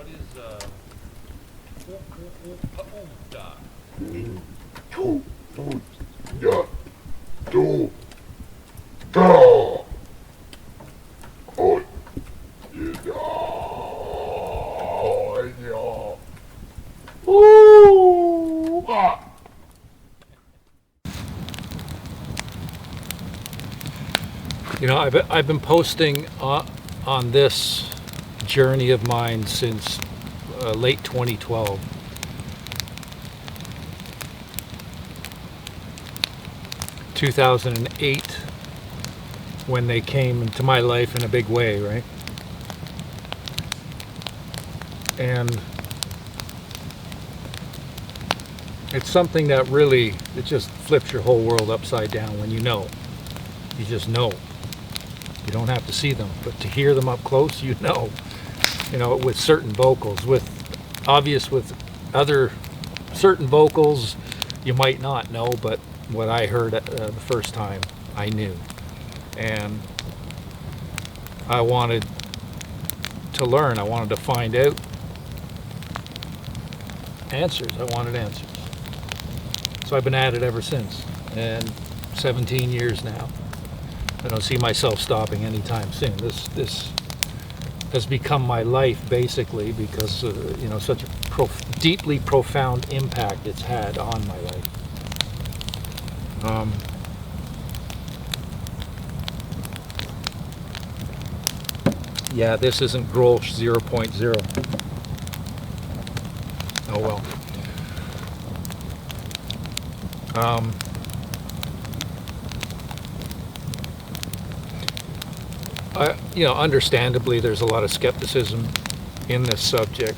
What is paumta? Ja, du, da, und ja. Ah. You know, I've been posting on this journey of mine since late 2012. (2008) when they came into my life in a big way, right? And it's something that really, it just flips your whole world upside down when you know. You just know. You don't have to see them, but to hear them up close, you know. You know, with certain vocals, with other certain vocals, you might not know, but what I heard the first time, I knew. And I wanted to learn. I wanted to find out answers. I wanted answers. So I've been at it ever since. And 17 years now. I don't see myself stopping anytime soon. This has become my life basically because you know, such a deeply profound impact it's had on my life. Yeah, this isn't Grolsch 0.0. Oh well. You know, understandably, there's a lot of skepticism in this subject.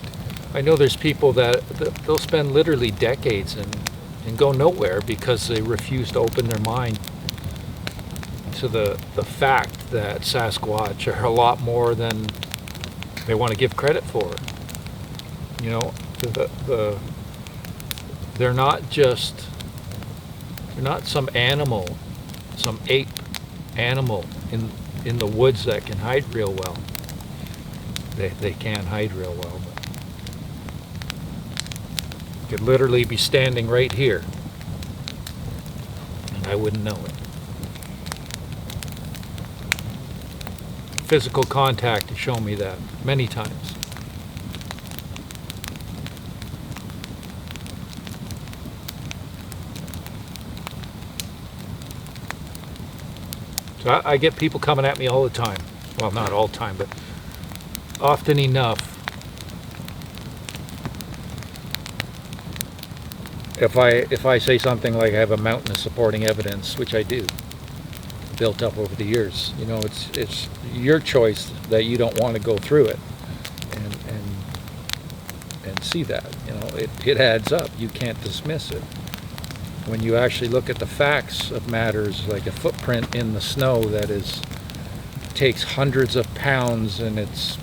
I know there's people that they'll spend literally decades and go nowhere because they refuse to open their mind to the fact that Sasquatch are a lot more than they want to give credit for. You know, they're not some animal, some ape animal in the woods that can hide real well. They can hide real well, but could literally be standing right here and I wouldn't know it. Physical contact has shown me that many times. So I get people coming at me all the time. Well, not all the time, but often enough. If I say something like I have a mountain of supporting evidence, which I do, built up over the years, you know, it's your choice that you don't want to go through it and see that. You know, it adds up. You can't dismiss it. When you actually look at the facts of matters, like a footprint in the snow that takes hundreds of pounds and it's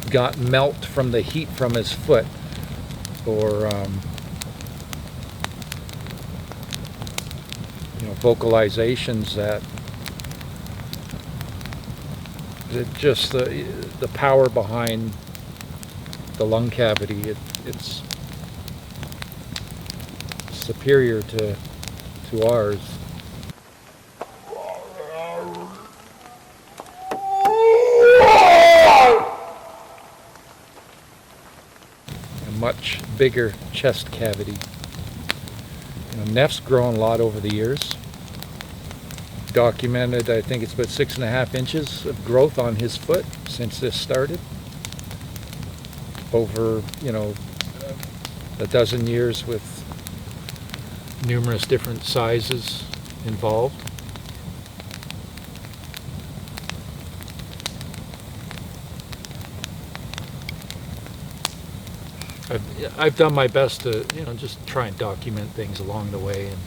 got melt from the heat from his foot, or you know, vocalizations that just the power behind the lung cavity, it's superior to ours. A much bigger chest cavity. You know, Neff's grown a lot over the years. Documented, I think it's about 6.5 inches of growth on his foot since this started. Over, you know, a dozen years with numerous different sizes involved. I've done my best to, you know, just try and document things along the way, and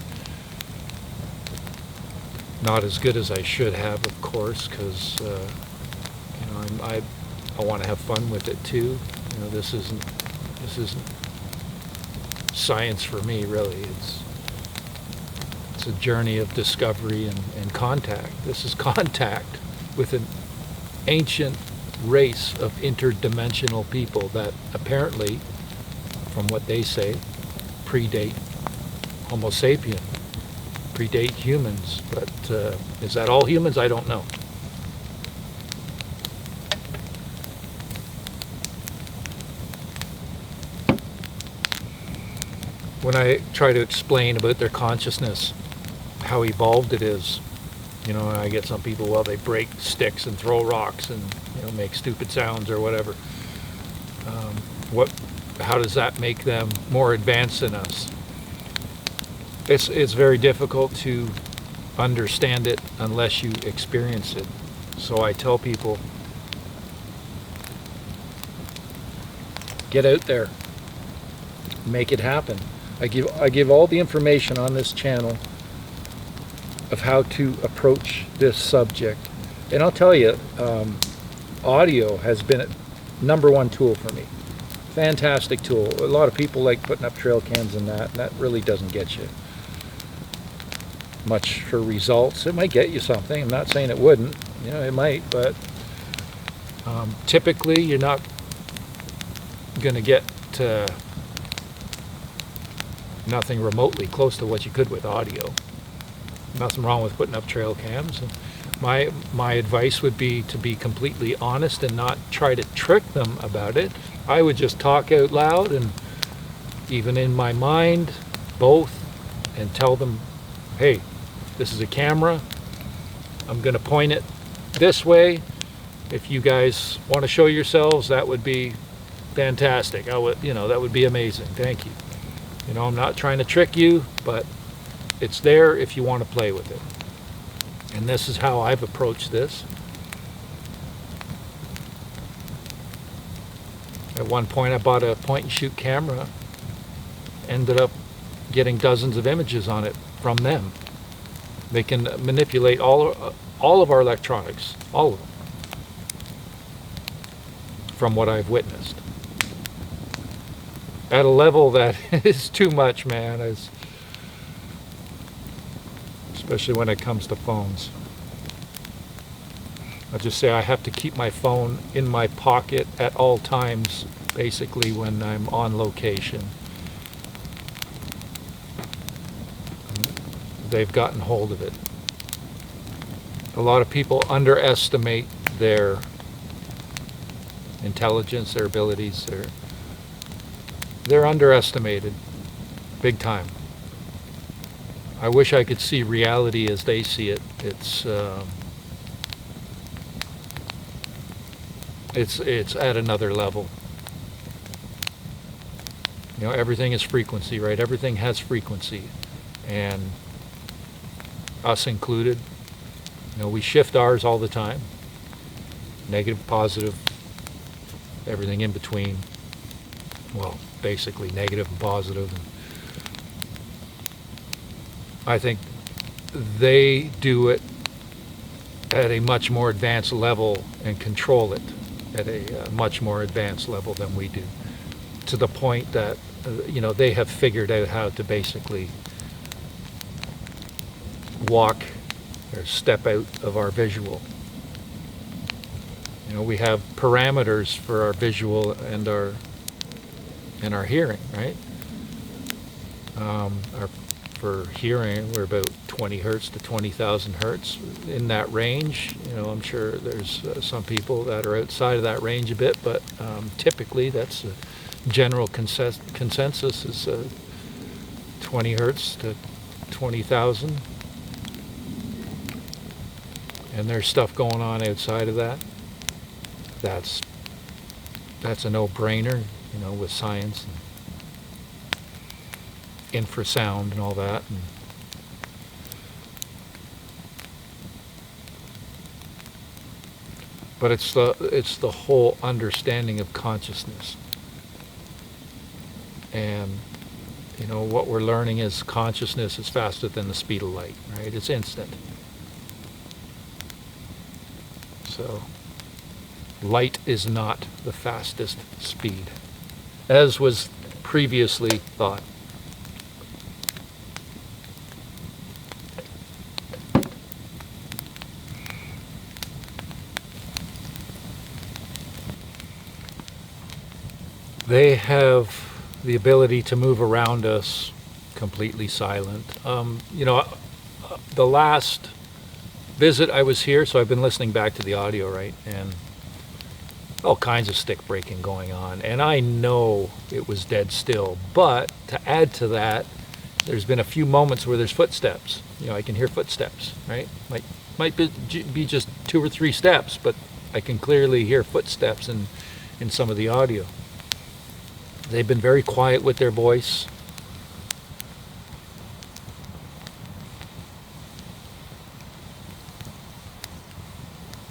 not as good as I should have, of course, because you know, I want to have fun with it too. You know, this isn't science for me, really. It's a journey of discovery and contact. This is contact with an ancient race of interdimensional people that apparently, from what they say, predate Homo sapien, predate humans. But is that all humans? I don't know. When I try to explain about their consciousness, how evolved it is, you know, I get some people, well, they break sticks and throw rocks and, you know, make stupid sounds or whatever. How does that make them more advanced than us? It's very difficult to understand it unless you experience it. So I tell people, get out there, make it happen. I give all the information on this channel of how to approach this subject. And I'll tell you, audio has been a #1 tool for me. Fantastic tool. A lot of people like putting up trail cams and that really doesn't get you much for results. It might get you something. I'm not saying it wouldn't. You know, it might, but typically you're not going to get nothing remotely close to what you could with audio. Nothing wrong with putting up trail cams. My advice would be to be completely honest and not try to trick them about it. I would just talk out loud and even in my mind, both, and tell them, hey, this is a camera. I'm going to point it this way. If you guys want to show yourselves, that would be fantastic. That would be amazing. Thank you. You know, I'm not trying to trick you, but it's there if you want to play with it. And this is how I've approached this. At one point I bought a point and shoot camera, ended up getting dozens of images on it from them. They can manipulate all of our electronics, all of them, from what I've witnessed. At a level that is too much, man, especially when it comes to phones. I'll just say I have to keep my phone in my pocket at all times, basically, when I'm on location. They've gotten hold of it. A lot of people underestimate their intelligence, their abilities. They're underestimated, big time. I wish I could see reality as they see it. It's at another level. You know, everything is frequency, right? Everything has frequency, and us included. You know, we shift ours all the time. Negative, positive, everything in between. Well, basically negative and positive. I think they do it at a much more advanced level and control it at a much more advanced level than we do, to the point that you know, they have figured out how to basically walk or step out of our visual. You know, we have parameters for our visual and our hearing, right? For hearing, we're about 20 hertz to 20,000 hertz, in that range. You know, I'm sure there's some people that are outside of that range a bit, but typically that's a general consensus is 20 hertz to 20,000. And there's stuff going on outside of that. That's a no-brainer, you know, with science and infrasound and all that. But it's the whole understanding of consciousness. And you know, what we're learning is consciousness is faster than the speed of light, right? It's instant. So light is not the fastest speed, as was previously thought. They have the ability to move around us completely silent. The last visit I was here, so I've been listening back to the audio, right? And all kinds of stick breaking going on. And I know it was dead still. But to add to that, there's been a few moments where there's footsteps. I can hear footsteps, right? Might be just 2 or 3 steps, but I can clearly hear footsteps in some of the audio. They've been very quiet with their voice.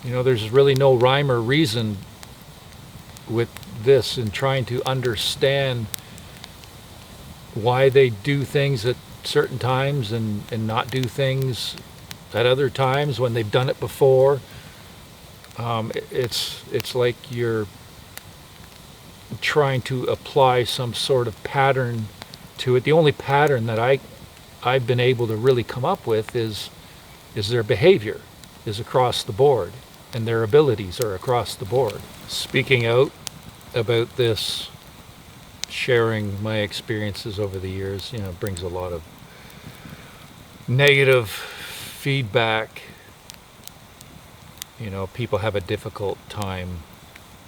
There's really no rhyme or reason with this and trying to understand why they do things at certain times and not do things at other times when they've done it before. It's like you're trying to apply some sort of pattern to it. The only pattern that I've been able to really come up with is their behavior is across the board and their abilities are across the board. Speaking out about this, sharing my experiences over the years, brings a lot of negative feedback. People have a difficult time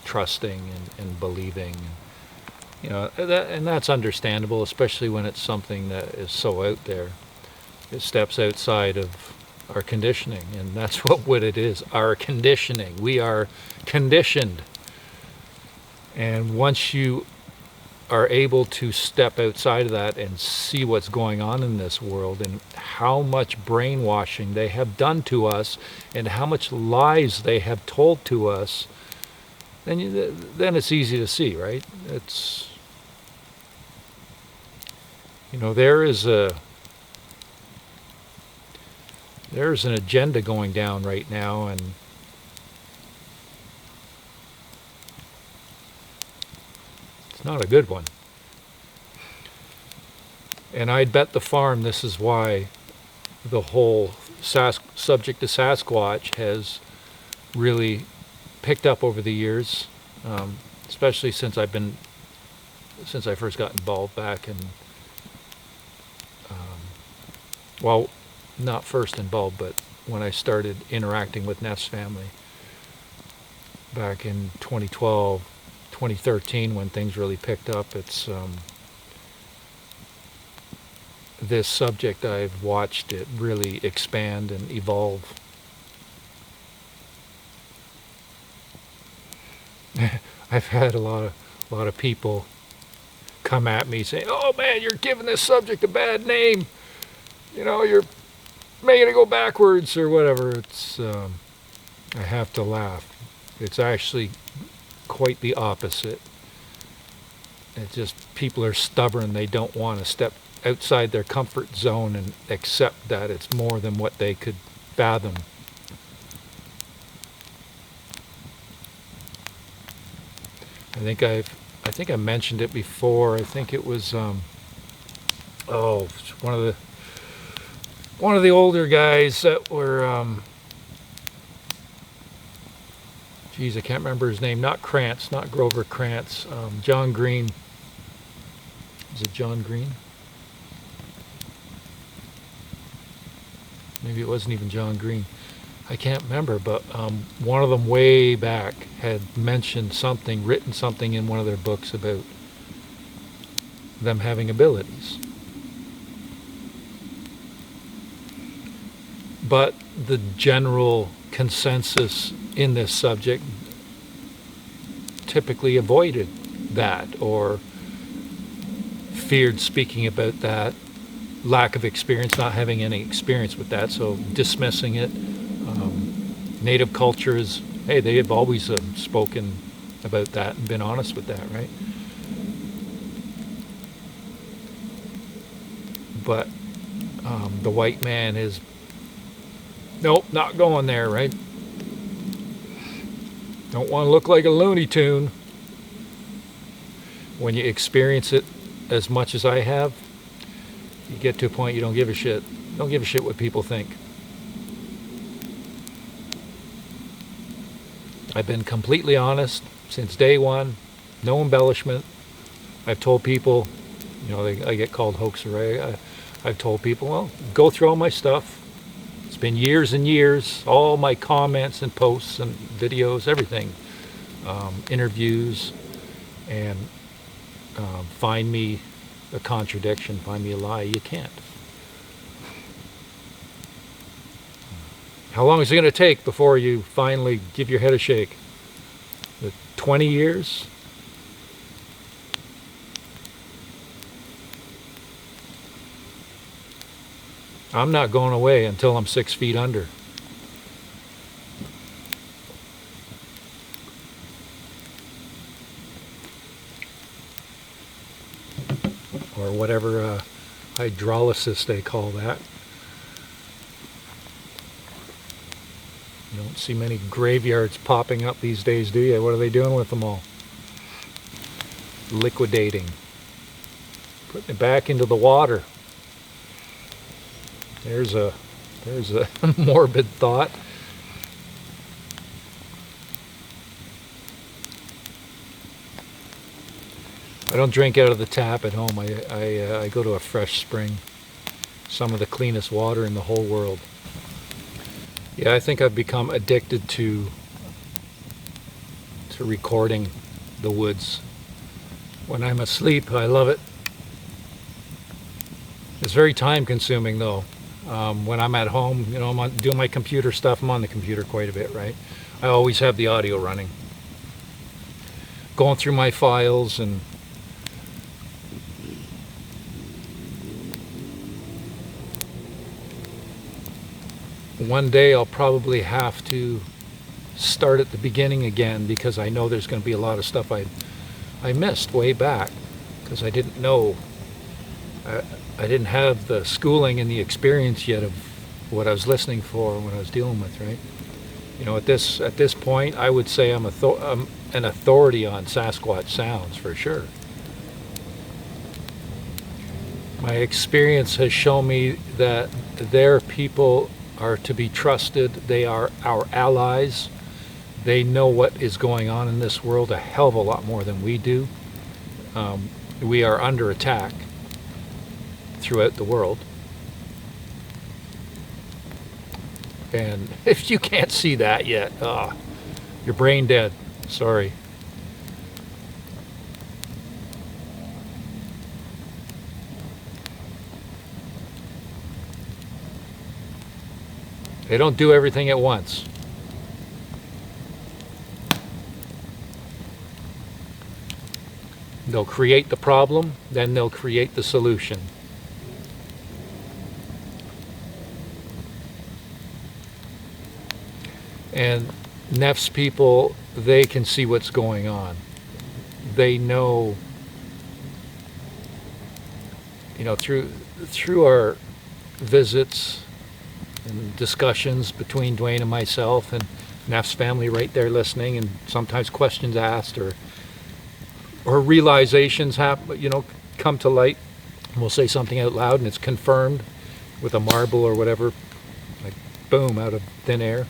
trusting and believing. And that's understandable, especially when it's something that is so out there. It steps outside of our conditioning, and that's what it is, our conditioning. We are conditioned. And once you are able to step outside of that and see what's going on in this world and how much brainwashing they have done to us and how much lies they have told to us, then it's easy to see, right? It's, there's an agenda going down right now, and it's not a good one. And I'd bet the farm this is why the whole subject of Sasquatch has really picked up over the years, especially since I first got involved back in, well, not first involved, but when I started interacting with Neff's family back in 2012, 2013, when things really picked up. It's this subject, I've watched it really expand and evolve. I've had a lot of people come at me saying, "Oh man, you're giving this subject a bad name. You're making it go backwards," or whatever. It's I have to laugh. It's actually quite the opposite. It's just people are stubborn. They don't want to step outside their comfort zone and accept that it's more than what they could fathom. I think I mentioned it before. I think it was one of the older guys that were I can't remember his name. Not Krantz, not Grover Krantz. John Green. Is it John Green? Maybe it wasn't even John Green. I can't remember, but one of them way back had mentioned something, written something in one of their books about them having abilities. But the general consensus in this subject typically avoided that or feared speaking about that, lack of experience, not having any experience with that, so dismissing it. Native cultures, hey, they have always spoken about that and been honest with that, right? But the white man is, nope, not going there, right? Don't want to look like a Looney Tune. When you experience it as much as I have, you get to a point you don't give a shit. Don't give a shit what people think. I've been completely honest since day one. No embellishment. I've told people, I get called hoaxer. I've told people, well, go through all my stuff. It's been years and years, all my comments and posts and videos, everything, interviews, and find me a contradiction, find me a lie. You can't. How long is it going to take before you finally give your head a shake? 20 years? I'm not going away until I'm 6 feet under. Or whatever hydrolysis they call that. You don't see many graveyards popping up these days, do you? What are they doing with them all? Liquidating. Putting it back into the water. There's a morbid thought. I don't drink out of the tap at home. I go to a fresh spring. Some of the cleanest water in the whole world. Yeah, I think I've become addicted to recording the woods. When I'm asleep, I love it. It's very time consuming though. When I'm at home, I'm doing my computer stuff. I'm on the computer quite a bit, right? I always have the audio running. Going through my files and one day I'll probably have to start at the beginning again, because I know there's going to be a lot of stuff I missed way back because I didn't know. I didn't have the schooling and the experience yet of what I was listening for, what I was dealing with, right? At this point, I would say I'm an authority on Sasquatch sounds for sure. My experience has shown me that their people are to be trusted. They are our allies. They know what is going on in this world a hell of a lot more than we do. We are under attack throughout the world. And if you can't see that yet, you're brain dead. Sorry. They don't do everything at once. They'll create the problem, then they'll create the solution. And Neff's people, they can see what's going on. They know, through our visits and discussions between Dwayne and myself and Neff's family right there listening, and sometimes questions asked or realizations come to light. We'll say something out loud and it's confirmed with a marble or whatever, like boom, out of thin air,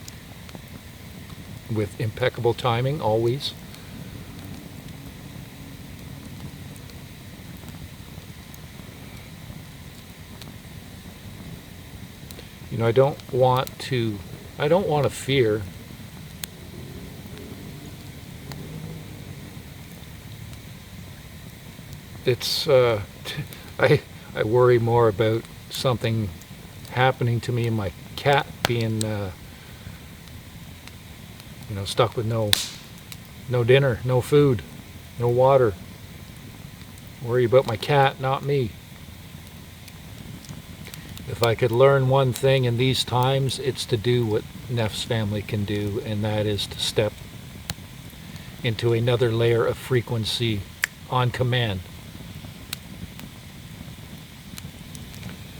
with impeccable timing always. I don't want to fear. It's I worry more about something happening to me and my cat being stuck with no dinner, no food, no water. Worry about my cat, not me. If I could learn one thing in these times, it's to do what Neff's family can do, and that is to step into another layer of frequency on command.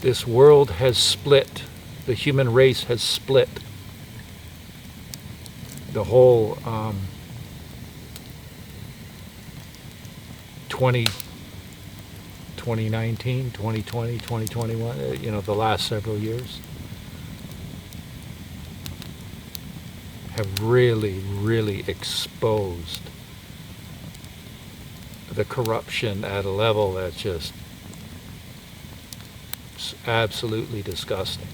This world has split. The human race has split. The whole 2019, 2020, 2021, the last several years have really, really exposed the corruption at a level that's just absolutely disgusting.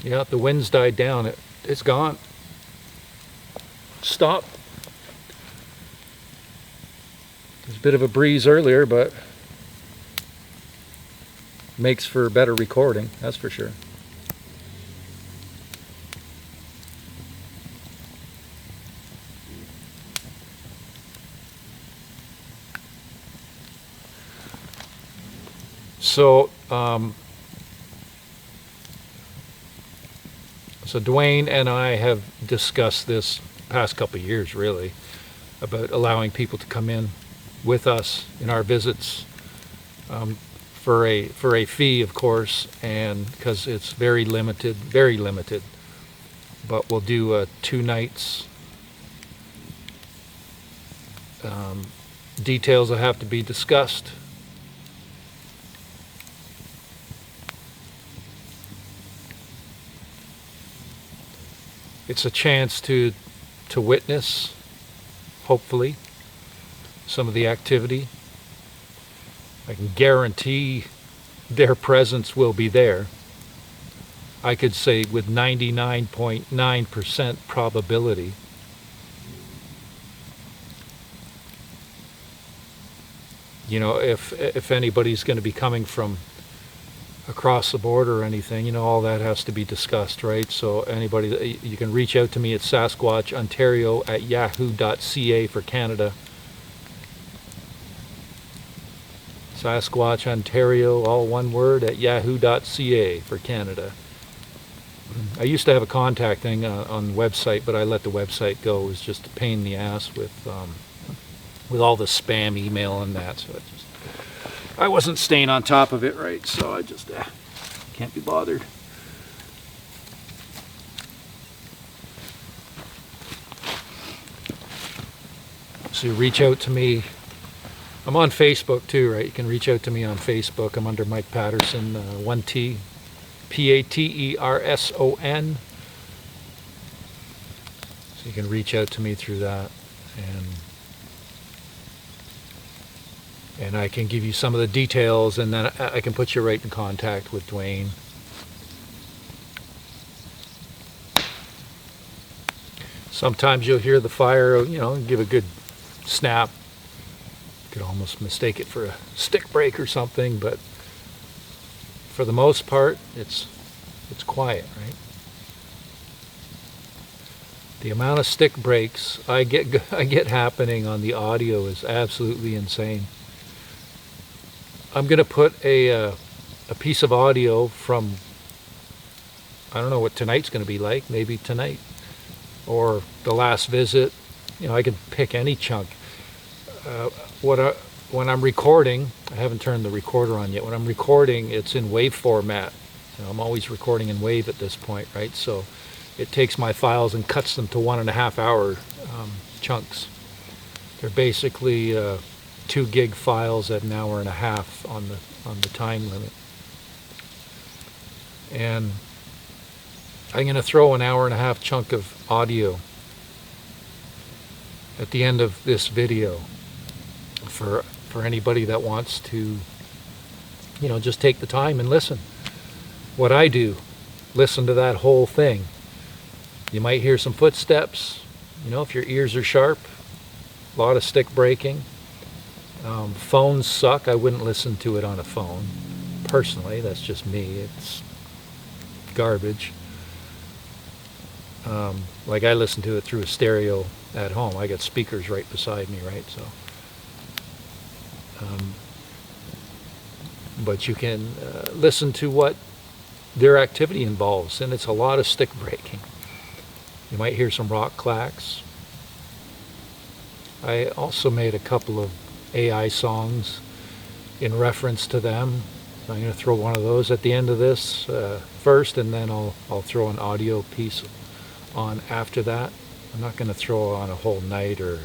Yeah, the wind's died down. It's gone. Stop. There's a bit of a breeze earlier, but makes for better recording, that's for sure. So, so Dwayne and I have discussed this past couple of years, really, about allowing people to come in with us in our visits for a fee, of course, and because it's very limited, but we'll do 2 nights. Details will have to be discussed. It's a chance to witness, hopefully, some of the activity. I can guarantee their presence will be there. I could say with 99.9% probability. You know, if anybody's going to be coming from across the border or anything, you know, all that has to be discussed, right? So anybody, you can reach out to me at sasquatchontario@yahoo.ca for Canada. Sasquatch Ontario, all one word, at yahoo.ca for Canada. I used to have a contact thing on the website, but I let the website go. It was just a pain in the ass with all the spam email and that. So I wasn't staying on top of it, right? So I just can't be bothered. So you reach out to me. I'm on Facebook too, right? You can reach out to me on Facebook. I'm under Mike Patterson, 1T, Paterson. So you can reach out to me through that, and I can give you some of the details, and then I can put you right in contact with Dwayne. Sometimes you'll hear the fire, you know, give a good snap. You could almost mistake it for a stick break or something, but for the most part, it's quiet, right? The amount of stick breaks I get happening on the audio is absolutely insane. I'm going to put a piece of audio from, I don't know what tonight's going to be like, maybe tonight, or the last visit. You know, I can pick any chunk. When I'm recording, I haven't turned the recorder on yet. When I'm recording, it's in WAV format. You know, I'm always recording in WAV at this point, right? So it takes my files and cuts them to 1.5 hour chunks. They're basically 2 gig files at 1.5 hours on the time limit. And I'm going to throw 1.5 hour chunk of audio at the end of this video for anybody that wants to, you know, just take the time and listen. What I do, listen to that whole thing. You might hear some footsteps, you know, if your ears are sharp, a lot of stick breaking. Phones suck. I wouldn't listen to it on a phone. Personally, that's just me. It's garbage. Like I listen to it through a stereo at home. I got speakers right beside me, right? So, but you can listen to what their activity involves, and it's a lot of stick breaking. You might hear some rock clacks. I also made a couple of AI songs in reference to them. I'm going to throw one of those at the end of this first, and then I'll throw an audio piece on after that. I'm not going to throw on a whole night, or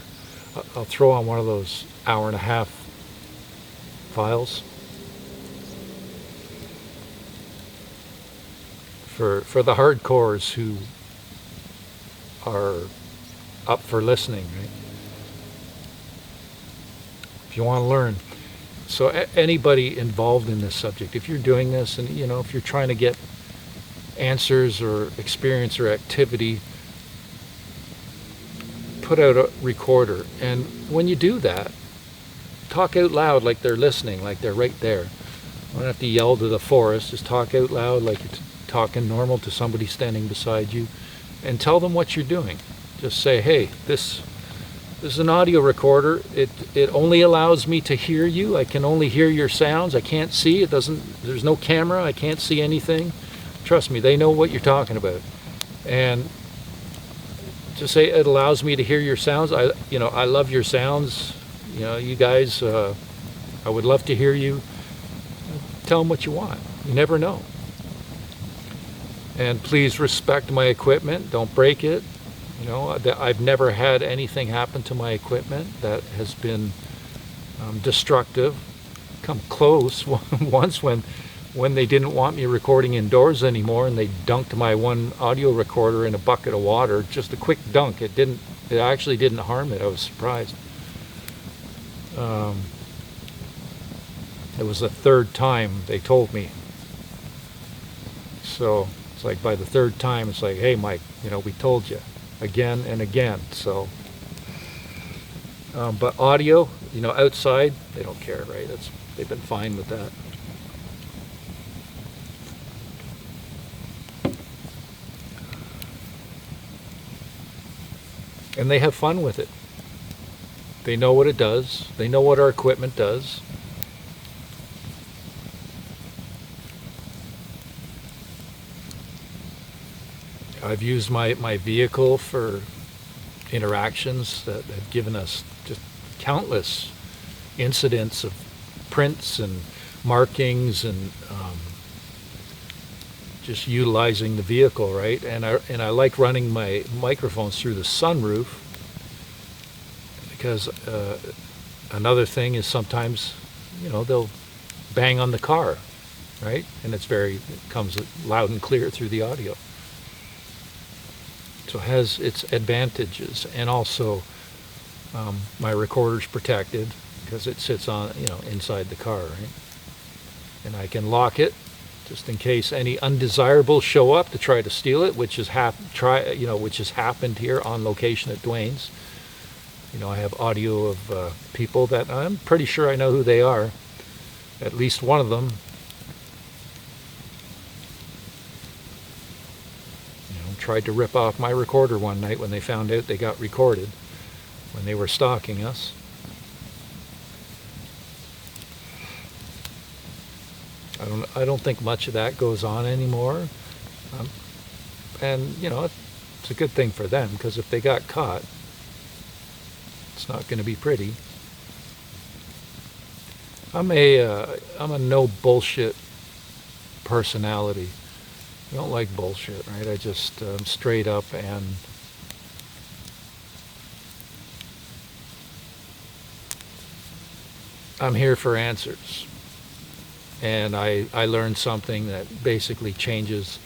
I'll throw on one of those 1.5 hour files for the hardcores who are up for listening, right? if you want to learn. So anybody involved in this subject, if you're doing this and, you know, if you're trying to get answers or experience or activity, put out a recorder. And when you do that, talk out loud like they're listening, like they're right there. You don't have to yell to the forest. Just talk out loud like you're talking normal to somebody standing beside you, and tell them what you're doing. Just say, hey, this is an audio recorder. It only allows me to hear you. I can only hear your sounds. I can't see. There's no camera. I can't see anything. Trust me, they know what you're talking about. And just say, it allows me to hear your sounds. I love your sounds. You know, you guys, I would love to hear you. Tell them what you want. You never know. And please respect my equipment. Don't break it. You know, I've never had anything happen to my equipment that has been destructive. Come close once when they didn't want me recording indoors anymore, and they dunked my one audio recorder in a bucket of water. Just a quick dunk. It actually didn't harm it. I was surprised. It was the third time they told me. So it's like by the third time, it's like, hey, Mike, you know, we told you again and again. So, but audio, you know, outside, they don't care, right? They've been fine with that. And they have fun with it. They know what it does. They know what our equipment does. I've used my vehicle for interactions that have given us just countless incidents of prints and markings and just utilizing the vehicle, right? And I like running my microphones through the sunroof, because another thing is sometimes, you know, they'll bang on the car, right? And it comes loud and clear through the audio. So it has its advantages. And also my recorder's protected because it sits on, you know, inside the car, right? And I can lock it just in case any undesirables show up to try to steal it, which has happened here on location at Dwayne's. You know, I have audio of people that I'm pretty sure I know who they are. At least one of them. Tried to rip off my recorder one night when they found out they got recorded when they were stalking us. I don't think much of that goes on anymore, and you know, it's a good thing for them, because if they got caught, it's not going to be pretty. I'm a no bullshit personality. I don't like bullshit, right? I just straight up, and I'm here for answers. And I learned something that basically changes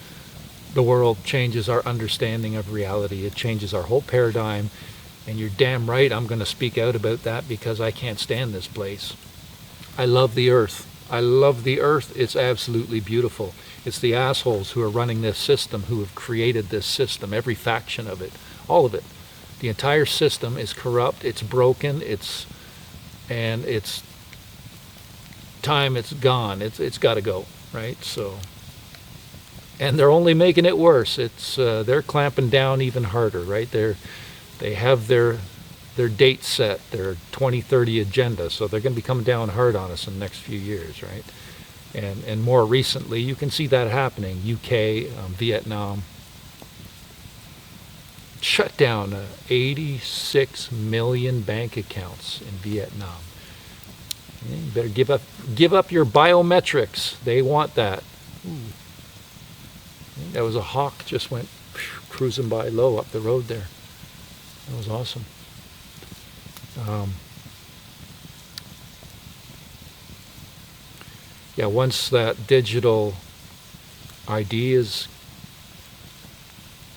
the world, changes our understanding of reality. It changes our whole paradigm. And you're damn right I'm going to speak out about that, because I can't stand this place. I love the earth. I love the earth. It's absolutely beautiful. It's the assholes who are running this system who have created this system, every faction of it, all of it. The entire system is corrupt, it's broken, it's time, it's gone, it's got to go, right? So, and they're only making it worse. They're clamping down even harder, right? They have their date set, their 2030 agenda, so they're going to be coming down hard on us in the next few years, right? And more recently, you can see that happening. UK, Vietnam, shut down 86 million bank accounts in Vietnam. You better give up your biometrics. They want that. Ooh. That was a hawk just went cruising by low up the road there. That was awesome. Yeah, once that digital ID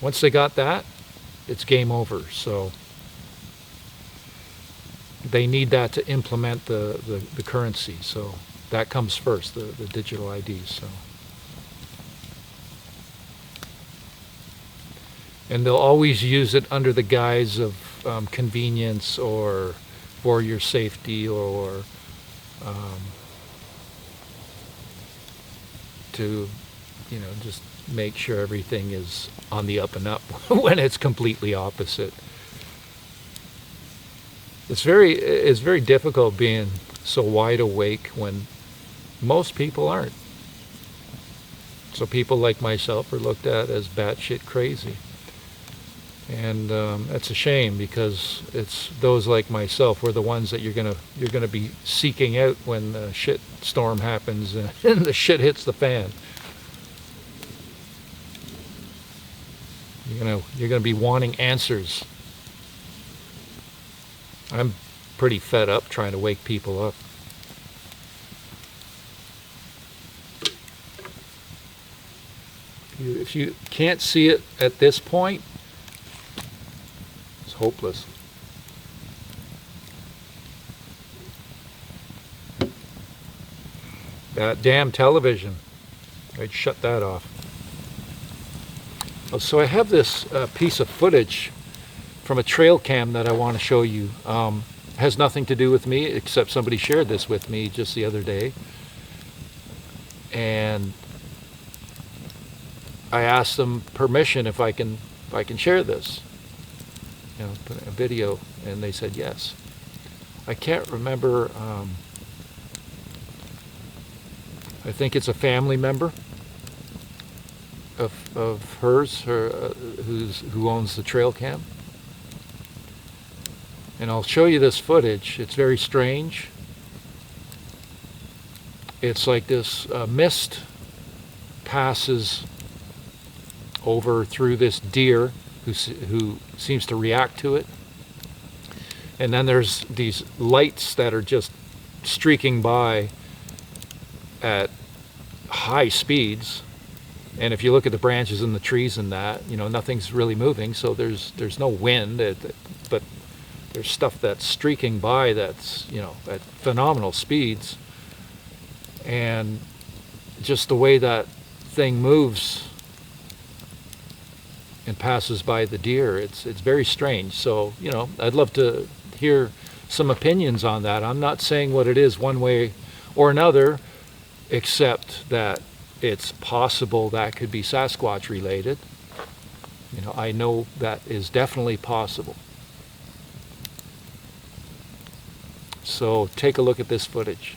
once they got that, it's game over. So they need that to implement the currency. So that comes first, the digital IDs. So. And they'll always use it under the guise of convenience or for your safety or to, you know, just make sure everything is on the up and up when it's completely opposite. It's very difficult being so wide awake when most people aren't. So people like myself are looked at as batshit crazy. And that's a shame, because it's those like myself, we're the ones that you're gonna be seeking out when the shit storm happens and the shit hits the fan. You're gonna be wanting answers. I'm pretty fed up trying to wake people up. If you can't see it at this point, it's hopeless. That damn television, I'd shut that off. Oh, so I have this piece of footage from a trail cam that I want to show you. Has nothing to do with me, except somebody shared this with me just the other day. And I asked them permission if I can share this, you know, put a video, and they said yes. I can't remember. I think it's a family member of hers, who owns the trail cam. And I'll show you this footage. It's very strange. It's like this mist passes over through this deer who seems to react to it. And then there's these lights that are just streaking by at high speeds. And if you look at the branches and the trees and that, you know, nothing's really moving, so there's no wind, but there's stuff that's streaking by that's, you know, at phenomenal speeds. And just the way that thing moves and passes by the deer, it's very strange. So, you know, I'd love to hear some opinions on that. I'm not saying what it is one way or another, except that it's possible that could be Sasquatch related. You know, I know that is definitely possible. So take a look at this footage.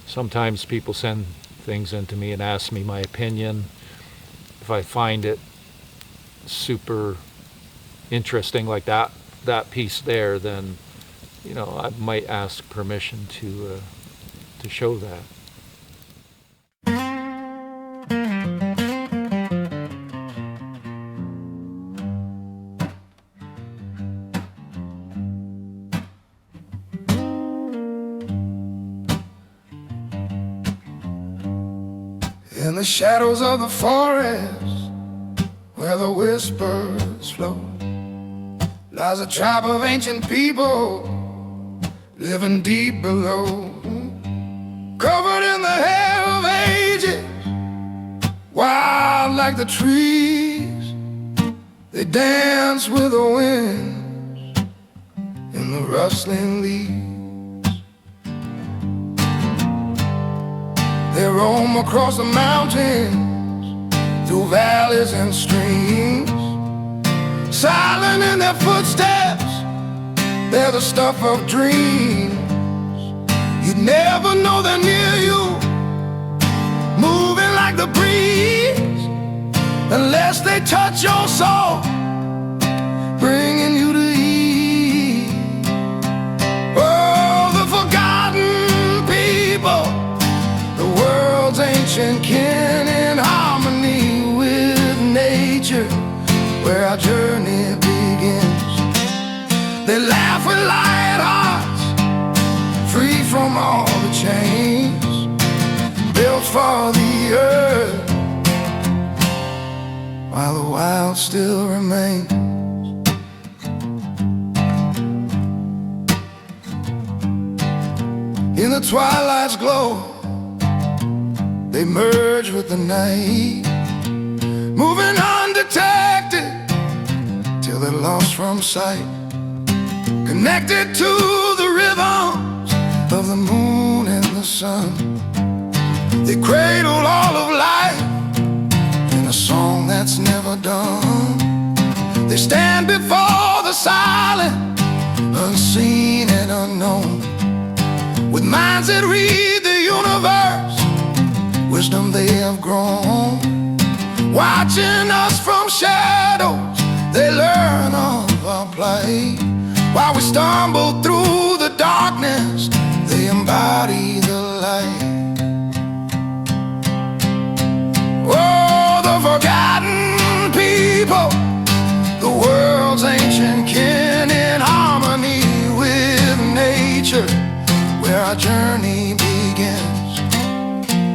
Sometimes people send things into me and ask me my opinion. If I find it super interesting, like that piece there, then, you know, I might ask permission to show that. In the shadows of the forest, where the whispers flow, lies a tribe of ancient people living deep below. Covered in the hair of ages, wild like the trees, they dance with the wind in the rustling leaves. They roam across the mountains, through valleys and streams, silent in their footsteps, they're the stuff of dreams. You'd never know they're near you, moving like the breeze, unless they touch your soul, bringing you to ease. Oh, the forgotten people, the world's ancient kin, in harmony with nature, where our journey begins. They laugh with light hearts, free from while the wild still remains. In the twilight's glow, they merge with the night, moving undetected till they're lost from sight, connected to the rhythms of the moon and the sun. They cradle all of life in a song that's never done. They stand before the silent, unseen and unknown, with minds that read the universe, wisdom they have grown. Watching us from shadows, they learn of our plight. While we stumble through the darkness, they embody the light. Oh, the forgotten people, the world's ancient kin, in harmony with nature, where our journey begins.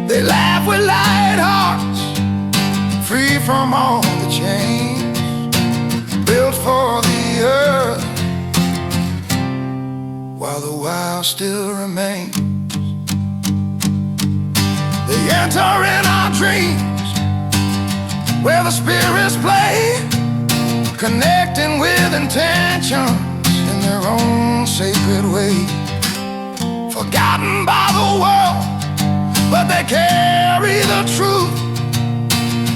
They laugh with light hearts, free from all the chains, built for the earth, while the wild still remains. They enter in our dreams, where the spirits play, connecting with intentions in their own sacred way. Forgotten by the world, but they carry the truth,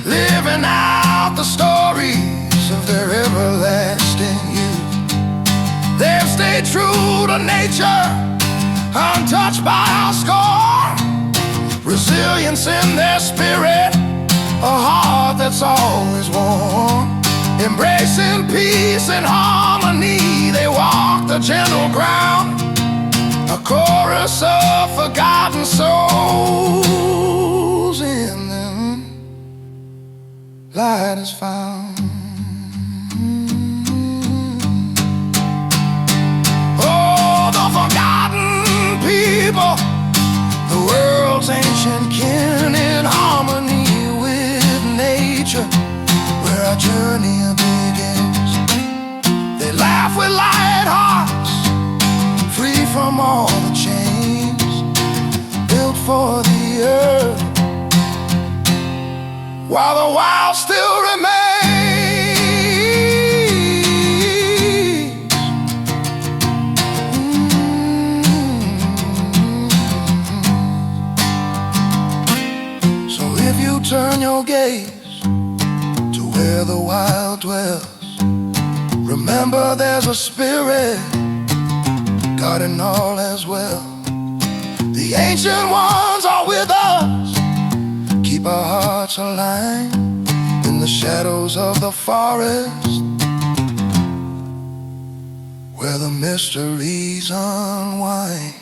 living out the stories of their everlasting youth. They've stayed true to nature, untouched by our scorn, resilience in their spirit, a heart that's always warm. Embracing peace and harmony, they walk the gentle ground, a chorus of forgotten souls. In them, light is found. Oh, the forgotten people, the world's ancient kin, in harmony with nature, where our journey begins. They laugh with light hearts, free from all the chains, built for the earth, while the wild still remains. So if you turn your gaze to where the wild dwells, remember there's a spirit guarding all as well. The ancient ones are with us, keep our hearts aligned in the shadows of the forest, where the mysteries unwind.